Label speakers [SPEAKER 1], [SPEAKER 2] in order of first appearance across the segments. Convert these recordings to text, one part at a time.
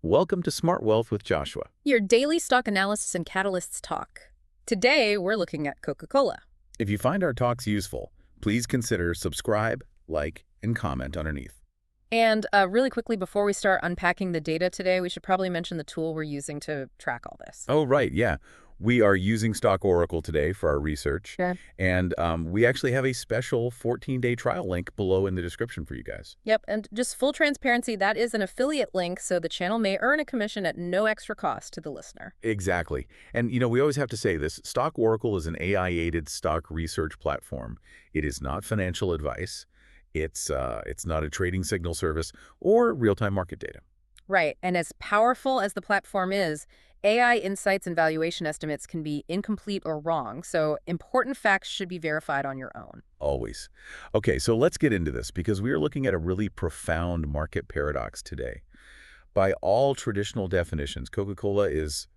[SPEAKER 1] Welcome to Smart Wealth with Joshua.
[SPEAKER 2] Your daily stock analysis and catalysts talk. Today, we're looking at Coca-Cola.
[SPEAKER 1] If you find our talks useful, please consider subscribe, like, and comment underneath.
[SPEAKER 2] And really quickly, before we start unpacking the data today, we should probably mention the tool we're using to track all this.
[SPEAKER 1] Oh, right, yeah. We are using StockOracle today for our research, and we actually have a special 14-day trial link below in the description for you guys.
[SPEAKER 2] Yep, and just full transparency, that is an affiliate link, so the channel may earn a commission at no extra cost to the listener.
[SPEAKER 1] Exactly. And, we always have to say this. StockOracle is an AI-aided stock research platform. It is not financial advice. It's not a trading signal service or real-time market data.
[SPEAKER 2] Right, and as powerful as the platform is, AI insights and valuation estimates can be incomplete or wrong, so important facts should be verified on your own.
[SPEAKER 1] Always. Okay, so let's get into this because we are looking at a really profound market paradox today. By all traditional definitions, Coca-Cola is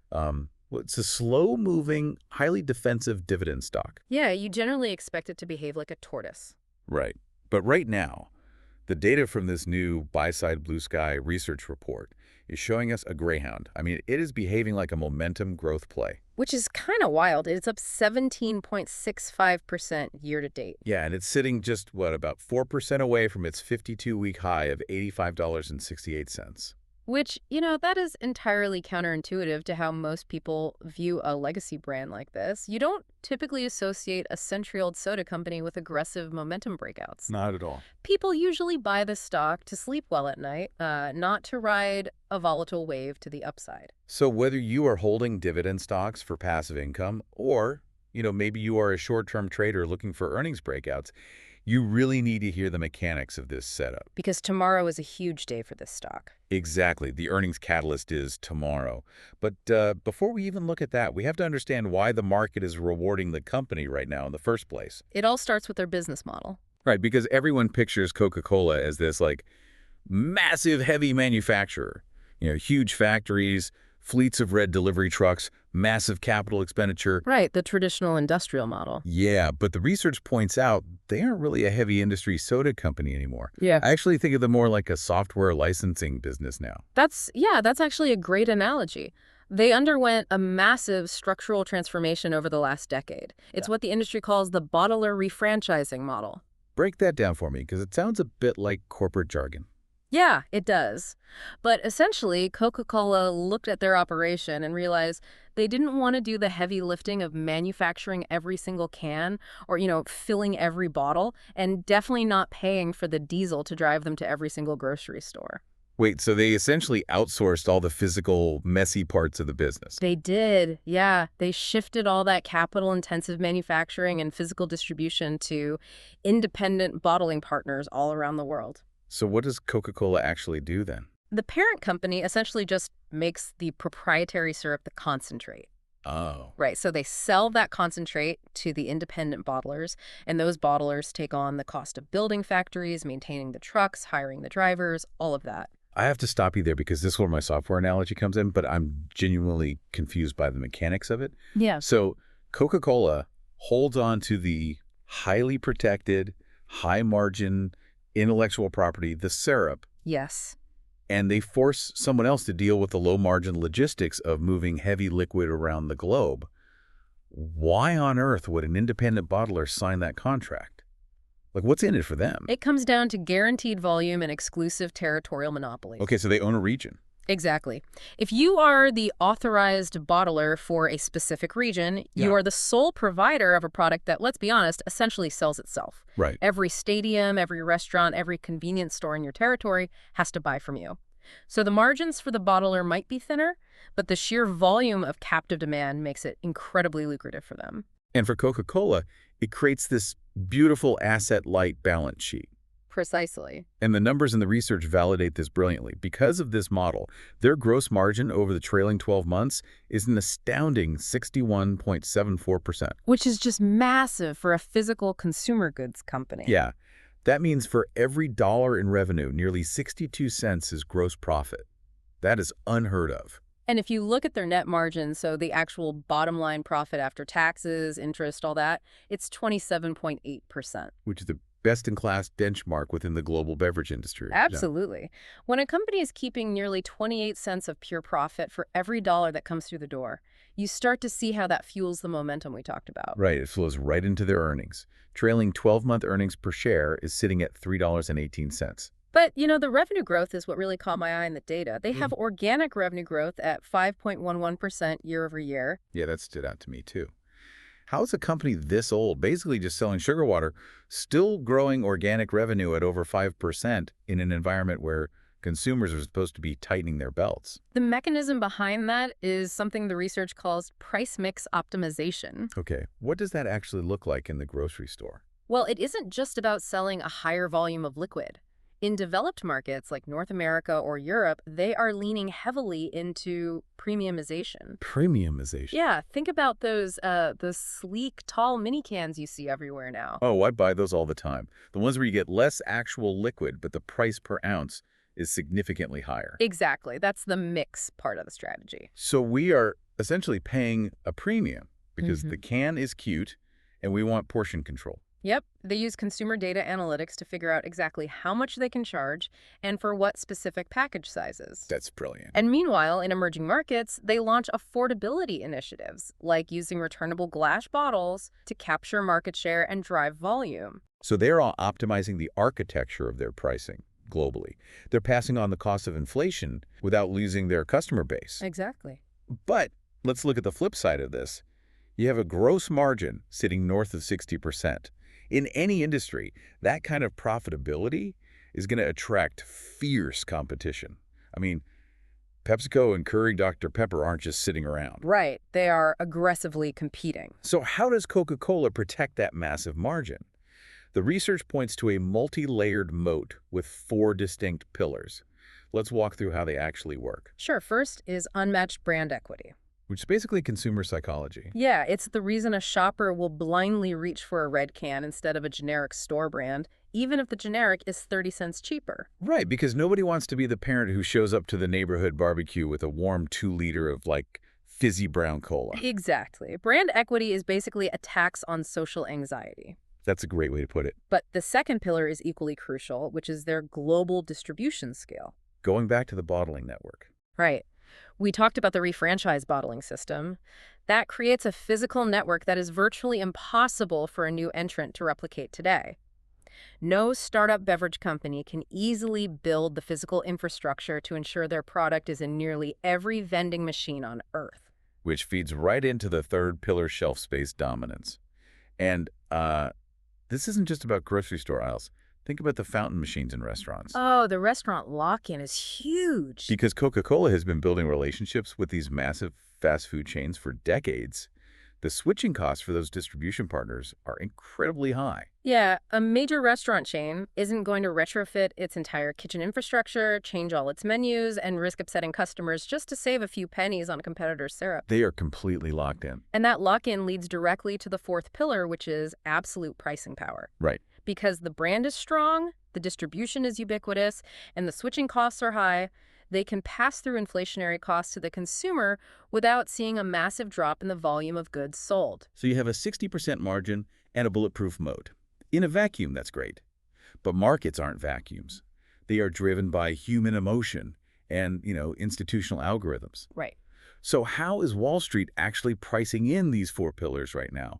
[SPEAKER 1] it's a slow-moving, highly defensive dividend stock.
[SPEAKER 2] Yeah, you generally expect it to behave like a tortoise.
[SPEAKER 1] Right. But right now, the data from this new buy-side blue sky research report is showing us a greyhound. I mean, it is behaving like a momentum growth play.
[SPEAKER 2] Which is kind of wild. It's up 17.65% year to date.
[SPEAKER 1] Yeah, and it's sitting just, about 4% away from its 52-week high of $85.68.
[SPEAKER 2] Which, that is entirely counterintuitive to how most people view a legacy brand like this. You don't typically associate a century-old soda company with aggressive momentum breakouts.
[SPEAKER 1] Not at all.
[SPEAKER 2] People usually buy the stock to sleep well at night, not to ride a volatile wave to the upside.
[SPEAKER 1] So whether you are holding dividend stocks for passive income or, maybe you are a short-term trader looking for earnings breakouts, you really need to hear the mechanics of this setup.
[SPEAKER 2] Because tomorrow is a huge day for this stock.
[SPEAKER 1] Exactly. The earnings catalyst is tomorrow. But before we even look at that, we have to understand why the market is rewarding the company right now in the first place.
[SPEAKER 2] It all starts with their business model.
[SPEAKER 1] Right, because everyone pictures Coca-Cola as this, massive, heavy manufacturer. Huge factories, fleets of red delivery trucks, massive capital expenditure.
[SPEAKER 2] Right, the traditional industrial model.
[SPEAKER 1] Yeah, but the research points out they aren't really a heavy industry soda company anymore.
[SPEAKER 2] Yeah.
[SPEAKER 1] I actually think of them more like a software licensing business now.
[SPEAKER 2] That's actually a great analogy. They underwent a massive structural transformation over the last decade. It's what the industry calls the bottler refranchising model.
[SPEAKER 1] Break that down for me, because it sounds a bit like corporate jargon.
[SPEAKER 2] Yeah, it does. But essentially, Coca-Cola looked at their operation and realized they didn't want to do the heavy lifting of manufacturing every single can or, filling every bottle, and definitely not paying for the diesel to drive them to every single grocery store.
[SPEAKER 1] Wait, so they essentially outsourced all the physical, messy parts of the business?
[SPEAKER 2] They did, yeah. They shifted all that capital-intensive manufacturing and physical distribution to independent bottling partners all around the world.
[SPEAKER 1] So what does Coca-Cola actually do then?
[SPEAKER 2] The parent company essentially just makes the proprietary syrup, the concentrate.
[SPEAKER 1] Oh.
[SPEAKER 2] Right, so they sell that concentrate to the independent bottlers, and those bottlers take on the cost of building factories, maintaining the trucks, hiring the drivers, all of that.
[SPEAKER 1] I have to stop you there because this is where my software analogy comes in, but I'm genuinely confused by the mechanics of it.
[SPEAKER 2] Yeah.
[SPEAKER 1] So Coca-Cola holds on to the highly protected, high-margin intellectual property, the syrup.
[SPEAKER 2] Yes.
[SPEAKER 1] And they force someone else to deal with the low-margin logistics of moving heavy liquid around the globe. Why on earth would an independent bottler sign that contract? What's in it for them?
[SPEAKER 2] It comes down to guaranteed volume and exclusive territorial monopolies.
[SPEAKER 1] Okay, so they own a region.
[SPEAKER 2] Exactly. If you are the authorized bottler for a specific region, you are the sole provider of a product that, let's be honest, essentially sells itself.
[SPEAKER 1] Right.
[SPEAKER 2] Every stadium, every restaurant, every convenience store in your territory has to buy from you. So the margins for the bottler might be thinner, but the sheer volume of captive demand makes it incredibly lucrative for them.
[SPEAKER 1] And for Coca-Cola, it creates this beautiful asset-light balance sheet.
[SPEAKER 2] Precisely.
[SPEAKER 1] And the numbers in the research validate this brilliantly. Because of this model, their gross margin over the trailing 12 months is an astounding 61.74%.
[SPEAKER 2] Which is just massive for a physical consumer goods company.
[SPEAKER 1] Yeah. That means for every dollar in revenue, nearly 62 cents is gross profit. That is unheard of.
[SPEAKER 2] And if you look at their net margin, so the actual bottom line profit after taxes, interest, all that, it's 27.8%.
[SPEAKER 1] Which is a best-in-class benchmark within the global beverage industry. Yeah.
[SPEAKER 2] Absolutely. When a company is keeping nearly 28 cents of pure profit for every dollar that comes through the door, you start to see how that fuels the momentum we talked about.
[SPEAKER 1] Right, it flows right into their earnings. Trailing 12-month earnings per share is sitting at $3.18.
[SPEAKER 2] But, the revenue growth is what really caught my eye in the data. They have organic revenue growth at 5.11% year over year.
[SPEAKER 1] Yeah, that stood out to me too. How is a company this old, basically just selling sugar water, still growing organic revenue at over 5% in an environment where consumers are supposed to be tightening their belts?
[SPEAKER 2] The mechanism behind that is something the research calls price mix optimization.
[SPEAKER 1] Okay, what does that actually look like in the grocery store?
[SPEAKER 2] Well, it isn't just about selling a higher volume of liquid. In developed markets like North America or Europe, they are leaning heavily into premiumization.
[SPEAKER 1] Premiumization.
[SPEAKER 2] Yeah, think about those sleek, tall mini cans you see everywhere now.
[SPEAKER 1] Oh, I buy those all the time. The ones where you get less actual liquid, but the price per ounce is significantly higher.
[SPEAKER 2] Exactly. That's the mix part of the strategy.
[SPEAKER 1] So we are essentially paying a premium because
[SPEAKER 2] Mhm.
[SPEAKER 1] the can is cute and we want portion control.
[SPEAKER 2] Yep, they use consumer data analytics to figure out exactly how much they can charge and for what specific package sizes.
[SPEAKER 1] That's brilliant.
[SPEAKER 2] And meanwhile, in emerging markets, they launch affordability initiatives, like using returnable glass bottles to capture market share and drive volume.
[SPEAKER 1] So they're all optimizing the architecture of their pricing globally. They're passing on the cost of inflation without losing their customer base.
[SPEAKER 2] Exactly.
[SPEAKER 1] But let's look at the flip side of this. You have a gross margin sitting north of 60%. In any industry, that kind of profitability is going to attract fierce competition. I mean, PepsiCo and Keurig Dr. Pepper aren't just sitting around.
[SPEAKER 2] Right, they are aggressively competing.
[SPEAKER 1] So how does Coca-Cola protect that massive margin? The research points to a multi-layered moat with 4 distinct pillars. Let's walk through how they actually work,
[SPEAKER 2] Sure, first is unmatched brand equity.
[SPEAKER 1] which is basically consumer psychology.
[SPEAKER 2] Yeah, it's the reason a shopper will blindly reach for a red can instead of a generic store brand, even if the generic is 30 cents cheaper.
[SPEAKER 1] Right, because nobody wants to be the parent who shows up to the neighborhood barbecue with a warm 2-liter of, like, fizzy brown cola.
[SPEAKER 2] Exactly. Brand equity is basically a tax on social anxiety.
[SPEAKER 1] That's a great way to put it.
[SPEAKER 2] But the second pillar is equally crucial, which is their global distribution scale.
[SPEAKER 1] Going back to the bottling network.
[SPEAKER 2] Right. We talked about the refranchise bottling system. That creates a physical network that is virtually impossible for a new entrant to replicate today. No startup beverage company can easily build the physical infrastructure to ensure their product is in nearly every vending machine on Earth.
[SPEAKER 1] Which feeds right into the third pillar, shelf space dominance. And this isn't just about grocery store aisles. Think about the fountain machines in restaurants.
[SPEAKER 2] Oh, the restaurant lock-in is huge.
[SPEAKER 1] Because Coca-Cola has been building relationships with these massive fast food chains for decades, the switching costs for those distribution partners are incredibly high.
[SPEAKER 2] Yeah, a major restaurant chain isn't going to retrofit its entire kitchen infrastructure, change all its menus, and risk upsetting customers just to save a few pennies on a competitor's syrup.
[SPEAKER 1] They are completely locked in.
[SPEAKER 2] And that lock-in leads directly to the fourth pillar, which is absolute pricing power.
[SPEAKER 1] Right.
[SPEAKER 2] Because the brand is strong, the distribution is ubiquitous, and the switching costs are high, they can pass through inflationary costs to the consumer without seeing a massive drop in the volume of goods sold.
[SPEAKER 1] So you have a 60% margin and a bulletproof moat. In a vacuum, that's great. But markets aren't vacuums. They are driven by human emotion and, institutional algorithms.
[SPEAKER 2] Right.
[SPEAKER 1] So how is Wall Street actually pricing in these 4 pillars right now?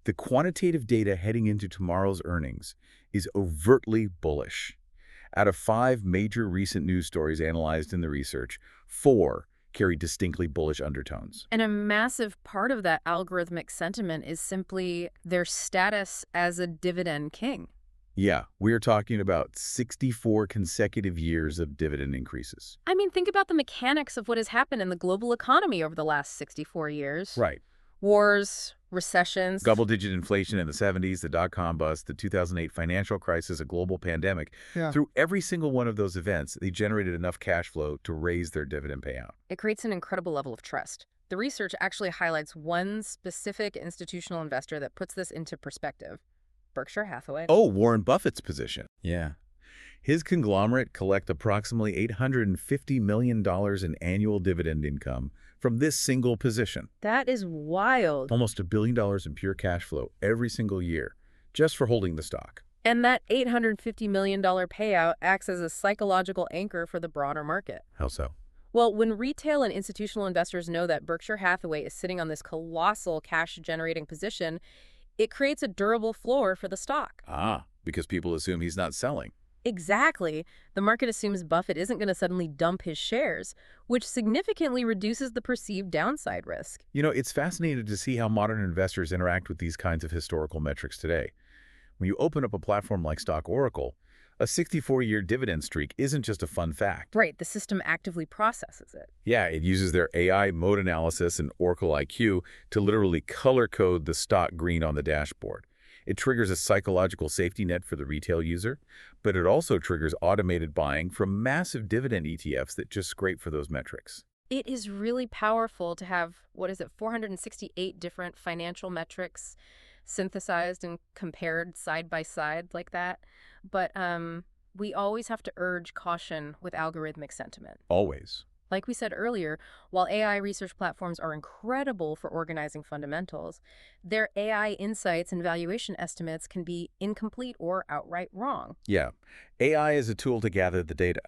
[SPEAKER 1] The quantitative data heading into tomorrow's earnings is overtly bullish. Out of 5 major recent news stories analyzed in the research, 4 carry distinctly bullish undertones.
[SPEAKER 2] And a massive part of that algorithmic sentiment is simply their status as a dividend king.
[SPEAKER 1] Yeah, we're talking about 64 consecutive years of dividend increases.
[SPEAKER 2] I mean, think about the mechanics of what has happened in the global economy over the last 64 years.
[SPEAKER 1] Right.
[SPEAKER 2] Wars, recessions.
[SPEAKER 1] Double-digit inflation in the 70s, the dot-com bust, the 2008 financial crisis, a global pandemic.
[SPEAKER 2] Yeah.
[SPEAKER 1] Through every single one of those events, they generated enough cash flow to raise their dividend payout.
[SPEAKER 2] It creates an incredible level of trust. The research actually highlights one specific institutional investor that puts this into perspective. Berkshire Hathaway.
[SPEAKER 1] Oh, Warren Buffett's position. Yeah. His conglomerate collect approximately $850 million in annual dividend income from this single position.
[SPEAKER 2] That is wild.
[SPEAKER 1] Almost $1 billion in pure cash flow every single year, just for holding the stock.
[SPEAKER 2] And that $850 million payout acts as a psychological anchor for the broader market.
[SPEAKER 1] How so?
[SPEAKER 2] Well, when retail and institutional investors know that Berkshire Hathaway is sitting on this colossal cash-generating position, it creates a durable floor for the stock.
[SPEAKER 1] Ah, because people assume he's not selling.
[SPEAKER 2] Exactly. The market assumes Buffett isn't going to suddenly dump his shares, which significantly reduces the perceived downside risk.
[SPEAKER 1] You know, it's fascinating to see how modern investors interact with these kinds of historical metrics today. When you open up a platform like StockOracle, a 64-year dividend streak isn't just a fun fact.
[SPEAKER 2] Right, the system actively processes it.
[SPEAKER 1] Yeah, it uses their AI mode analysis and OracleIQ to literally color code the stock green on the dashboard. It triggers a psychological safety net for the retail user, but it also triggers automated buying from massive dividend ETFs that just scrape for those metrics.
[SPEAKER 2] It is really powerful to have, 468 different financial metrics synthesized and compared side by side like that. But we always have to urge caution with algorithmic sentiment.
[SPEAKER 1] Always.
[SPEAKER 2] Like we said earlier, while AI research platforms are incredible for organizing fundamentals, their AI insights and valuation estimates can be incomplete or outright wrong.
[SPEAKER 1] Yeah, AI is a tool to gather the data,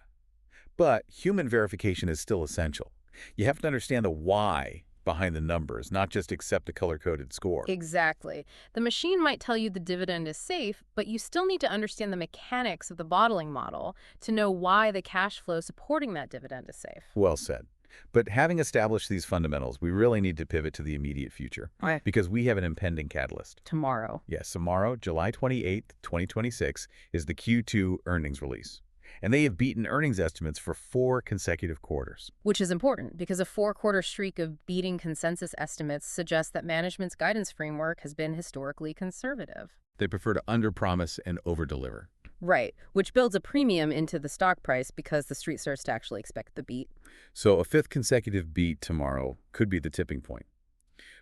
[SPEAKER 1] but human verification is still essential. You have to understand the why behind the numbers, not just accept a color-coded score.
[SPEAKER 2] Exactly. The machine might tell you the dividend is safe, but you still need to understand the mechanics of the bottling model to know why the cash flow supporting that dividend is safe.
[SPEAKER 1] Well said. But having established these fundamentals, we really need to pivot to the immediate future
[SPEAKER 2] Okay.
[SPEAKER 1] because we have an impending catalyst.
[SPEAKER 2] Tomorrow.
[SPEAKER 1] Yes, tomorrow, July 28th, 2026, is the Q2 earnings release. And they have beaten earnings estimates for 4 consecutive quarters.
[SPEAKER 2] Which is important because a 4-quarter streak of beating consensus estimates suggests that management's guidance framework has been historically conservative.
[SPEAKER 1] They prefer to underpromise and overdeliver.
[SPEAKER 2] Right, which builds a premium into the stock price because the street starts to actually expect the beat.
[SPEAKER 1] So a 5th consecutive beat tomorrow could be the tipping point.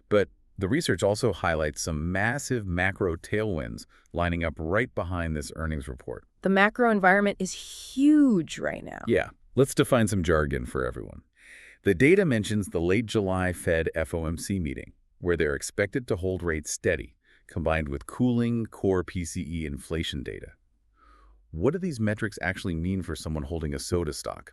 [SPEAKER 1] But the research also highlights some massive macro tailwinds lining up right behind this earnings report.
[SPEAKER 2] The macro environment is huge right now.
[SPEAKER 1] Yeah, let's define some jargon for everyone. The data mentions the late July Fed FOMC meeting, where they're expected to hold rates steady, combined with cooling core PCE inflation data. What do these metrics actually mean for someone holding a soda stock?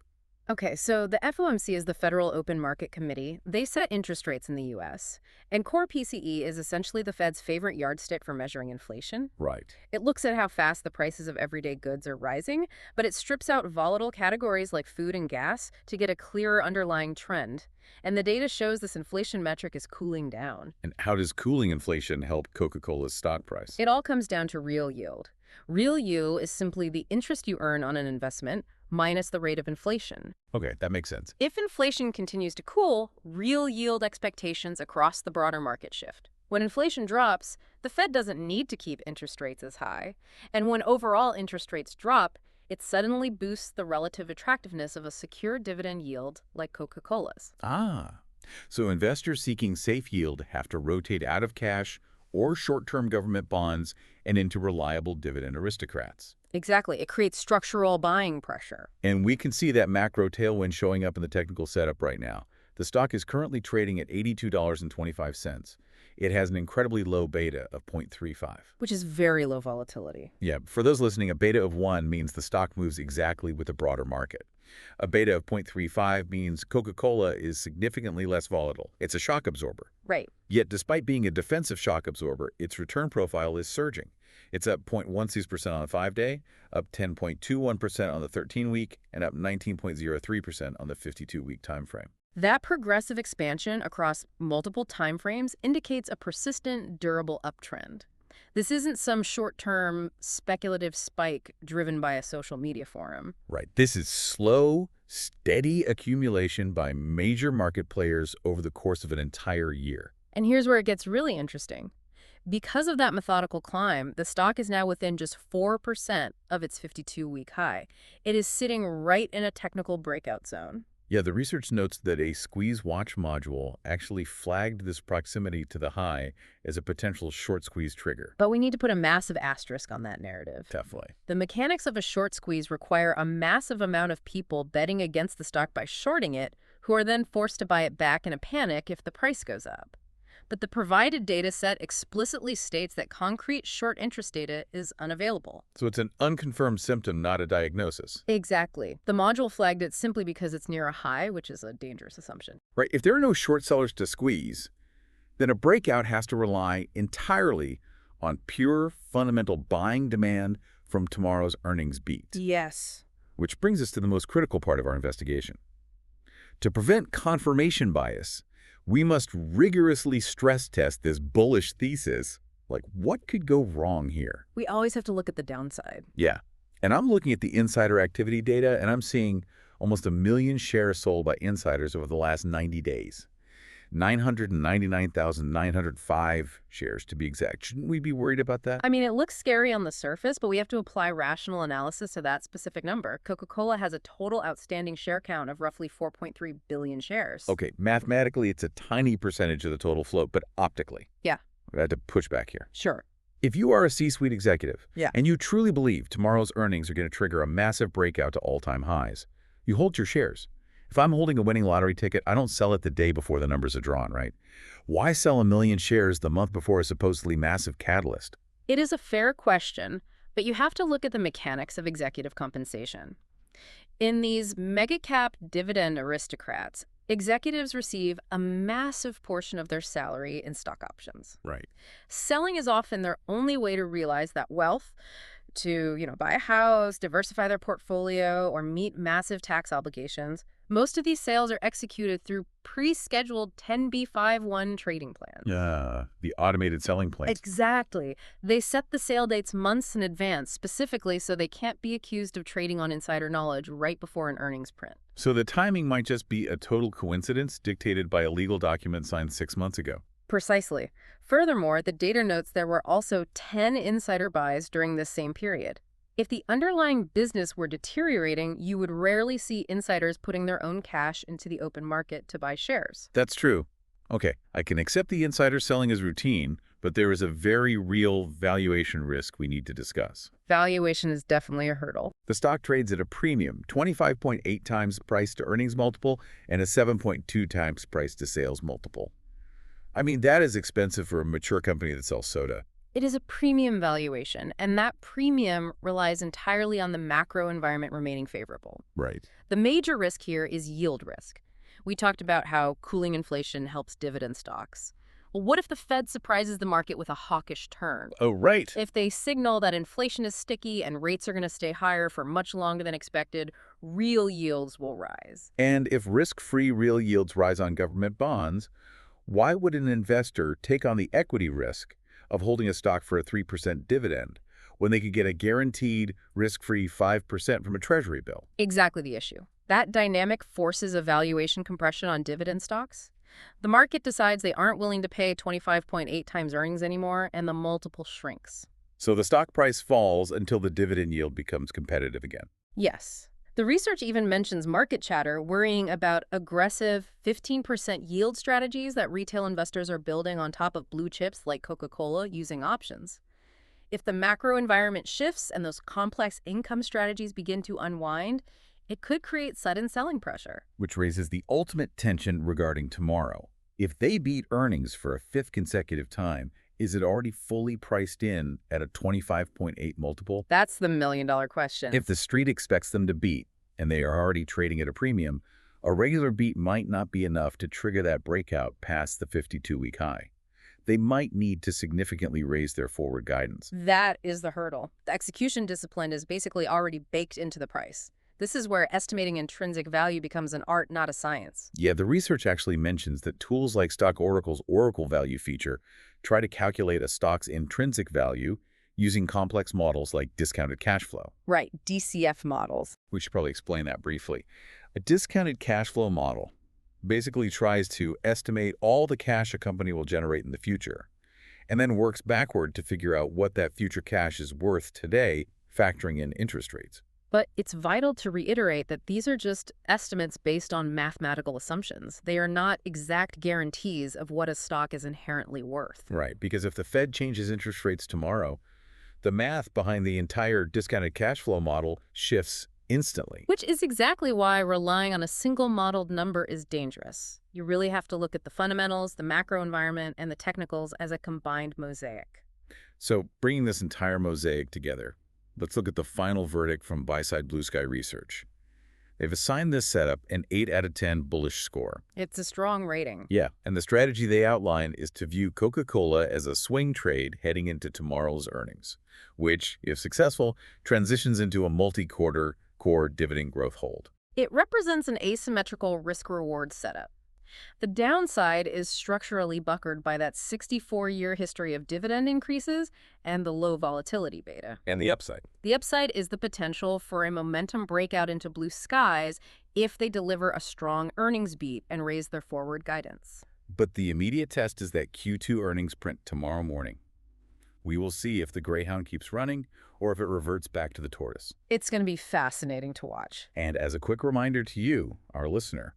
[SPEAKER 2] Okay, so the FOMC is the Federal Open Market Committee. They set interest rates in the U.S., and core PCE is essentially the Fed's favorite yardstick for measuring inflation.
[SPEAKER 1] Right.
[SPEAKER 2] It looks at how fast the prices of everyday goods are rising, but it strips out volatile categories like food and gas to get a clearer underlying trend. And the data shows this inflation metric is cooling down.
[SPEAKER 1] And how does cooling inflation help Coca-Cola's stock price?
[SPEAKER 2] It all comes down to real yield. Real yield is simply the interest you earn on an investment minus the rate of inflation.
[SPEAKER 1] Okay, that makes sense.
[SPEAKER 2] If inflation continues to cool, real yield expectations across the broader market shift. When inflation drops, the Fed doesn't need to keep interest rates as high. And when overall interest rates drop, it suddenly boosts the relative attractiveness of a secure dividend yield like Coca-Cola's.
[SPEAKER 1] Ah, so investors seeking safe yield have to rotate out of cash or short-term government bonds and into reliable dividend aristocrats.
[SPEAKER 2] Exactly. It creates structural buying pressure.
[SPEAKER 1] And we can see that macro tailwind showing up in the technical setup right now. The stock is currently trading at $82.25. It has an incredibly low beta of 0.35.
[SPEAKER 2] Which is very low volatility.
[SPEAKER 1] Yeah, for those listening, a beta of 1 means the stock moves exactly with the broader market. A beta of 0.35 means Coca-Cola is significantly less volatile. It's a shock absorber.
[SPEAKER 2] Right.
[SPEAKER 1] Yet, despite being a defensive shock absorber, its return profile is surging. It's up 0.16% on the 5-day, up 10.21% on the 13-week, and up 19.03% on the 52-week time frame.
[SPEAKER 2] That progressive expansion across multiple timeframes indicates a persistent, durable uptrend. This isn't some short-term speculative spike driven by a social media forum.
[SPEAKER 1] Right. This is slow, steady accumulation by major market players over the course of an entire year.
[SPEAKER 2] And here's where it gets really interesting. Because of that methodical climb, the stock is now within just 4% of its 52-week high. It is sitting right in a technical breakout zone.
[SPEAKER 1] Yeah, the research notes that a squeeze watch module actually flagged this proximity to the high as a potential short squeeze trigger.
[SPEAKER 2] But we need to put a massive asterisk on that narrative.
[SPEAKER 1] Definitely.
[SPEAKER 2] The mechanics of a short squeeze require a massive amount of people betting against the stock by shorting it, who are then forced to buy it back in a panic if the price goes up. but the provided data set explicitly states that concrete short interest data is unavailable.
[SPEAKER 1] So it's an unconfirmed symptom, not a diagnosis.
[SPEAKER 2] Exactly. The module flagged it simply because it's near a high, which is a dangerous assumption.
[SPEAKER 1] Right? If there are no short sellers to squeeze, then a breakout has to rely entirely on pure fundamental buying demand from tomorrow's earnings beat.
[SPEAKER 2] Yes.
[SPEAKER 1] Which brings us to the most critical part of our investigation. To prevent confirmation bias, we must rigorously stress test this bullish thesis. Like, what could go wrong here?
[SPEAKER 2] We always have to look at the downside.
[SPEAKER 1] Yeah. And I'm looking at the insider activity data, and I'm seeing almost 1 million shares sold by insiders over the last 90 days. 999,905 shares, to be exact. Shouldn't we be worried about that?
[SPEAKER 2] I mean, it looks scary on the surface, but we have to apply rational analysis to that specific number. Coca-Cola has a total outstanding share count of roughly 4.3 billion shares.
[SPEAKER 1] Okay, mathematically, it's a tiny percentage of the total float, but optically.
[SPEAKER 2] Yeah.
[SPEAKER 1] I had to push back here.
[SPEAKER 2] Sure.
[SPEAKER 1] If you are a C-suite executive,
[SPEAKER 2] Yeah,
[SPEAKER 1] and you truly believe tomorrow's earnings are going to trigger a massive breakout to all-time highs, you hold your shares. If I'm holding a winning lottery ticket, I don't sell it the day before the numbers are drawn, right? Why sell 1 million shares the month before a supposedly massive catalyst?
[SPEAKER 2] it is a fair question, but you have to look at the mechanics of executive compensation. In these mega-cap dividend aristocrats, executives receive a massive portion of their salary in stock options.
[SPEAKER 1] Right.
[SPEAKER 2] Selling is often their only way to realize that wealth, to, buy a house, diversify their portfolio, or meet massive tax obligations. Most of these sales are executed through pre-scheduled 10b5-1 trading plans.
[SPEAKER 1] The automated selling plans.
[SPEAKER 2] Exactly. They set the sale dates months in advance, specifically so they can't be accused of trading on insider knowledge right before an earnings print.
[SPEAKER 1] So the timing might just be a total coincidence dictated by a legal document signed 6 months ago.
[SPEAKER 2] Precisely. Furthermore, the data notes there were also 10 insider buys during this same period. If the underlying business were deteriorating, you would rarely see insiders putting their own cash into the open market to buy shares.
[SPEAKER 1] That's true. Okay, I can accept the insider selling as routine, but there is a very real valuation risk we need to discuss.
[SPEAKER 2] Valuation is definitely a hurdle.
[SPEAKER 1] The stock trades at a premium, 25.8 times price to earnings multiple and a 7.2 times price to sales multiple. I mean, that is expensive for a mature company that sells soda.
[SPEAKER 2] It is a premium valuation, and that premium relies entirely on the macro environment remaining favorable.
[SPEAKER 1] Right.
[SPEAKER 2] The major risk here is yield risk. We talked about how cooling inflation helps dividend stocks. Well, what if the Fed surprises the market with a hawkish turn?
[SPEAKER 1] Oh, right.
[SPEAKER 2] If they signal that inflation is sticky and rates are going to stay higher for much longer than expected, real yields will rise.
[SPEAKER 1] And if risk-free real yields rise on government bonds, why would an investor take on the equity risk of holding a stock for a 3% dividend when they could get a guaranteed risk-free 5% from a treasury bill?
[SPEAKER 2] Exactly the issue. That dynamic forces a valuation compression on dividend stocks. The market decides they aren't willing to pay 25.8 times earnings anymore, and the multiple shrinks.
[SPEAKER 1] So the stock price falls until the dividend yield becomes competitive again.
[SPEAKER 2] Yes. The research even mentions market chatter worrying about aggressive 15% yield strategies that retail investors are building on top of blue chips like Coca-Cola using options. If the macro environment shifts and those complex income strategies begin to unwind, it could create sudden selling pressure.
[SPEAKER 1] Which raises the ultimate tension regarding tomorrow. If they beat earnings for a 5th consecutive time, is it already fully priced in at a 25.8 multiple?
[SPEAKER 2] That's the million-dollar question.
[SPEAKER 1] If the street expects them to beat, and they are already trading at a premium, a regular beat might not be enough to trigger that breakout past the 52-week high. They might need to significantly raise their forward guidance.
[SPEAKER 2] That is the hurdle. The execution discipline is basically already baked into the price. This is where estimating intrinsic value becomes an art, not a science.
[SPEAKER 1] Yeah, the research actually mentions that tools like StockOracle's OracleValue feature try to calculate a stock's intrinsic value using complex models like discounted cash flow.
[SPEAKER 2] Right, DCF models.
[SPEAKER 1] We should probably explain that briefly. A discounted cash flow model basically tries to estimate all the cash a company will generate in the future, and then works backward to figure out what that future cash is worth today, factoring in interest rates.
[SPEAKER 2] But it's vital to reiterate that these are just estimates based on mathematical assumptions. They are not exact guarantees of what a stock is inherently worth.
[SPEAKER 1] Right, because if the Fed changes interest rates tomorrow, the math behind the entire discounted cash flow model shifts instantly.
[SPEAKER 2] Which is exactly why relying on a single modeled number is dangerous. You really have to look at the fundamentals, the macro environment, and the technicals as a combined mosaic.
[SPEAKER 1] So bringing this entire mosaic together, let's look at the final verdict from buy-side Blue Sky Research. They've assigned this setup an 8 out of 10 bullish score.
[SPEAKER 2] It's a strong rating.
[SPEAKER 1] Yeah, and the strategy they outline is to view Coca-Cola as a swing trade heading into tomorrow's earnings, which, if successful, transitions into a multi-quarter core dividend growth hold.
[SPEAKER 2] It represents an asymmetrical risk-reward setup. The downside is structurally buckered by that 64-year history of dividend increases and the low volatility beta.
[SPEAKER 1] And the upside.
[SPEAKER 2] The upside is the potential for a momentum breakout into blue skies if they deliver a strong earnings beat and raise their forward guidance.
[SPEAKER 1] But the immediate test is that Q2 earnings print tomorrow morning. We will see if the Greyhound keeps running or if it reverts back to the tortoise.
[SPEAKER 2] It's going to be fascinating to watch.
[SPEAKER 1] And as a quick reminder to you, our listener,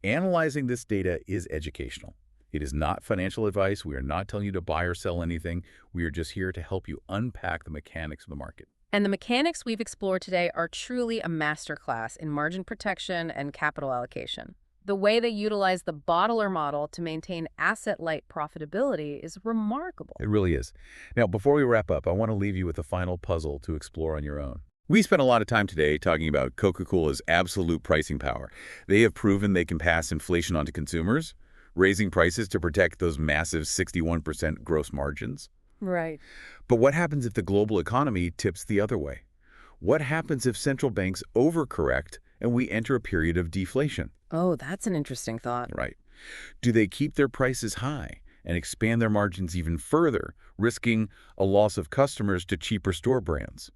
[SPEAKER 1] analyzing this data is educational. It is not financial advice. We are not telling you to buy or sell anything. We are just here to help you unpack the mechanics of the market.
[SPEAKER 2] And the mechanics we've explored today are truly a masterclass in margin protection and capital allocation. The way they utilize the bottler model to maintain asset-light profitability is remarkable.
[SPEAKER 1] It really is. Now, before we wrap up, I want to leave you with a final puzzle to explore on your own. We spent a lot of time today talking about Coca-Cola's absolute pricing power. They have proven they can pass inflation onto consumers, raising prices to protect those massive 61% gross margins.
[SPEAKER 2] Right.
[SPEAKER 1] But what happens if the global economy tips the other way? What happens if central banks overcorrect and we enter a period of deflation?
[SPEAKER 2] Oh, that's an interesting thought.
[SPEAKER 1] Right. Do they keep their prices high and expand their margins even further, risking a loss of customers to cheaper store brands?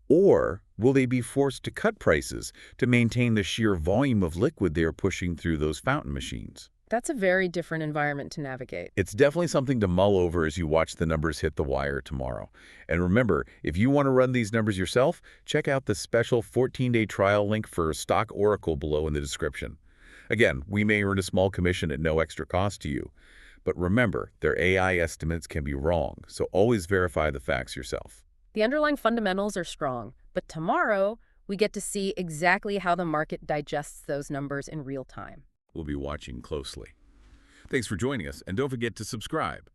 [SPEAKER 1] Or will they be forced to cut prices to maintain the sheer volume of liquid they are pushing through those fountain machines?
[SPEAKER 2] That's a very different environment to navigate.
[SPEAKER 1] It's definitely something to mull over as you watch the numbers hit the wire tomorrow. And remember, if you want to run these numbers yourself, check out the special 14-day trial link for StockOracle below in the description. Again, we may earn a small commission at no extra cost to you. But remember, their AI estimates can be wrong, so always verify the facts yourself.
[SPEAKER 2] The underlying fundamentals are strong, but tomorrow we get to see exactly how the market digests those numbers in real time.
[SPEAKER 1] We'll be watching closely. Thanks for joining us, and don't forget to subscribe.